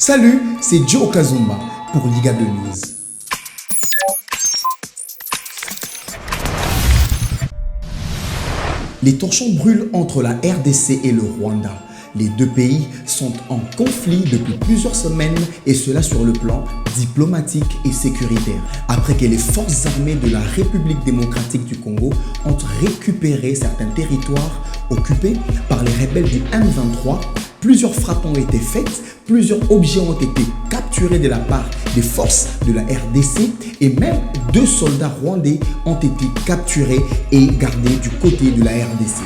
Salut, c'est Joe Kazumba pour Liga de News. Les torchons brûlent entre la RDC et le Rwanda. Les deux pays sont en conflit depuis plusieurs semaines et cela sur le plan diplomatique et sécuritaire. Après que les forces armées de la République démocratique du Congo ont récupéré certains territoires occupés par les rebelles du M23, plusieurs frappes ont été faites, plusieurs objets ont été capturés de la part des forces de la RDC et même 2 soldats rwandais ont été capturés et gardés du côté de la RDC.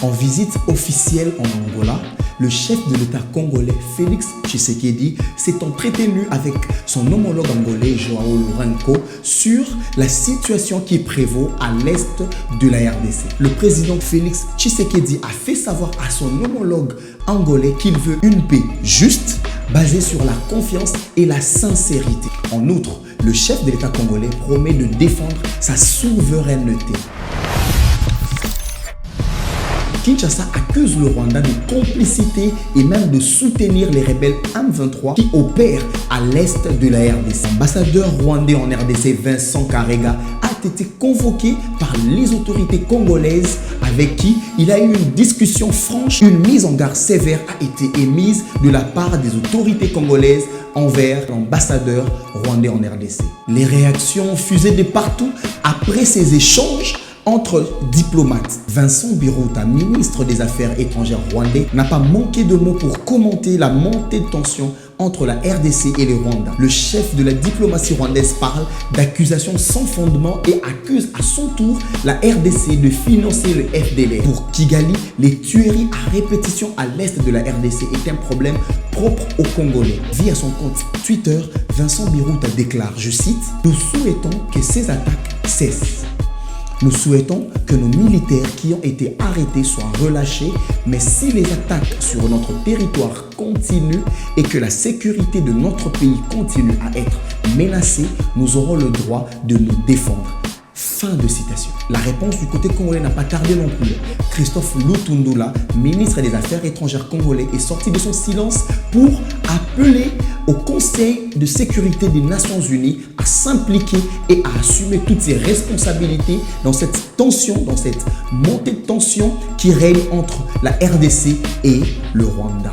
En visite officielle en Angola, le chef de l'État congolais Félix Tshisekedi s'est entretenu avec son homologue angolais Joao Lourenço sur la situation qui prévaut à l'est de la RDC. Le président Félix Tshisekedi a fait savoir à son homologue angolais qu'il veut une paix juste, basée sur la confiance et la sincérité. En outre, le chef de l'État congolais promet de défendre sa souveraineté. Kinshasa accuse le Rwanda de complicité et même de soutenir les rebelles M23 qui opèrent à l'est de la RDC. L'ambassadeur rwandais en RDC Vincent Karega a été convoqué par les autorités congolaises avec qui il a eu une discussion franche. Une mise en garde sévère a été émise de la part des autorités congolaises envers l'ambassadeur rwandais en RDC. Les réactions fusaient de partout après ces échanges entre diplomates. Vincent Biruta, ministre des Affaires étrangères rwandais, n'a pas manqué de mots pour commenter la montée de tension entre la RDC et le Rwanda. Le chef de la diplomatie rwandaise parle d'accusations sans fondement et accuse à son tour la RDC de financer le FDLR. Pour Kigali, les tueries à répétition à l'est de la RDC est un problème propre aux Congolais. Via son compte Twitter, Vincent Biruta déclare, je cite, « Nous souhaitons que ces attaques cessent. Nous souhaitons que nos militaires qui ont été arrêtés soient relâchés, mais si les attaques sur notre territoire continuent et que la sécurité de notre pays continue à être menacée, nous aurons le droit de nous défendre. » Fin de citation. La réponse du côté congolais n'a pas tardé non plus. Christophe Lutundula, ministre des Affaires étrangères congolais, est sorti de son silence pour appeler au Conseil de sécurité des Nations Unies à s'impliquer et à assumer toutes ses responsabilités dans cette tension, dans cette montée de tension qui règne entre la RDC et le Rwanda.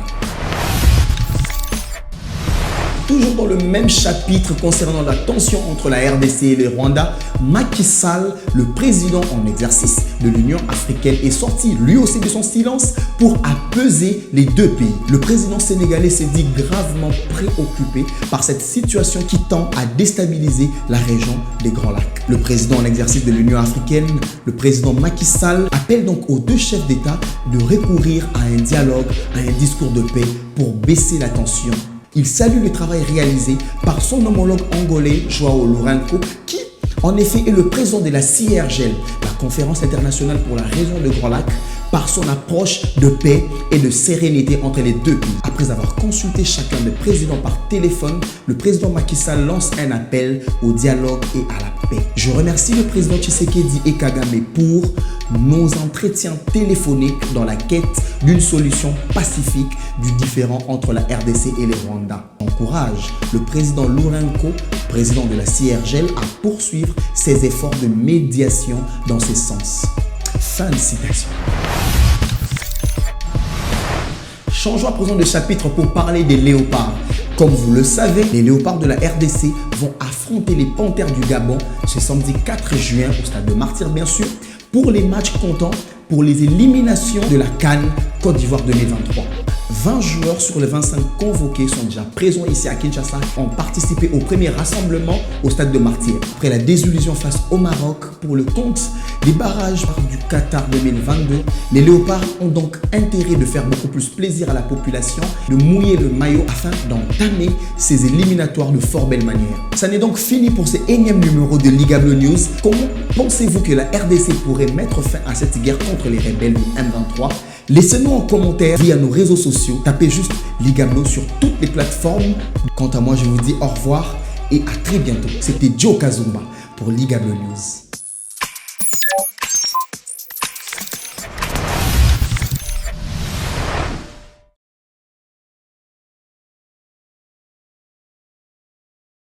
Toujours dans le même chapitre concernant la tension entre la RDC et le Rwanda, Macky Sall, le président en exercice de l'Union africaine, est sorti lui aussi de son silence pour apaiser les deux pays. Le président sénégalais s'est dit gravement préoccupé par cette situation qui tend à déstabiliser la région des Grands Lacs. Le président en exercice de l'Union africaine, le président Macky Sall, appelle donc aux deux chefs d'État de recourir à un dialogue, à un discours de paix pour baisser la tension. Il salue le travail réalisé par son homologue angolais Joao Lourenço qui, en effet, est le président de la CIRGL, la conférence internationale pour la région de Grands Lacs, par son approche de paix et de sérénité entre les deux pays. Après avoir consulté chacun des présidents par téléphone, le président Macky Sall lance un appel au dialogue et à la paix. Je remercie le président Tshisekedi et Kagame pour nos entretiens téléphoniques dans la quête d'une solution pacifique du différend entre la RDC et les Rwanda. Encourage le président Lourenço, président de la CIRGL, à poursuivre ses efforts de médiation dans ce sens. Fin de citation. Changeons à présent de chapitre pour parler des léopards. Comme vous le savez, les léopards de la RDC vont affronter les panthères du Gabon ce samedi 4 juin au stade de Martyrs bien sûr pour les matchs comptants pour les éliminations de la CAN Côte d'Ivoire 2023. 20 joueurs sur les 25 convoqués sont déjà présents ici à Kinshasa, ont participé au premier rassemblement au stade de Martyrs. Après la désillusion face au Maroc pour le compte des barrages du Qatar 2022, les léopards ont donc intérêt de faire beaucoup plus plaisir à la population, de mouiller le maillot afin d'entamer ces éliminatoires de fort belle manière. Ça n'est donc fini pour ce énième numéro de Liga Bleu News. Comment pensez-vous que la RDC pourrait mettre fin à cette guerre contre les rebelles du M23? Laissez-nous en commentaire via nos réseaux sociaux. Tapez juste Liga Bleu sur toutes les plateformes. Quant à moi, je vous dis au revoir et à très bientôt. C'était Joe Kazumba pour Liga Bleu News.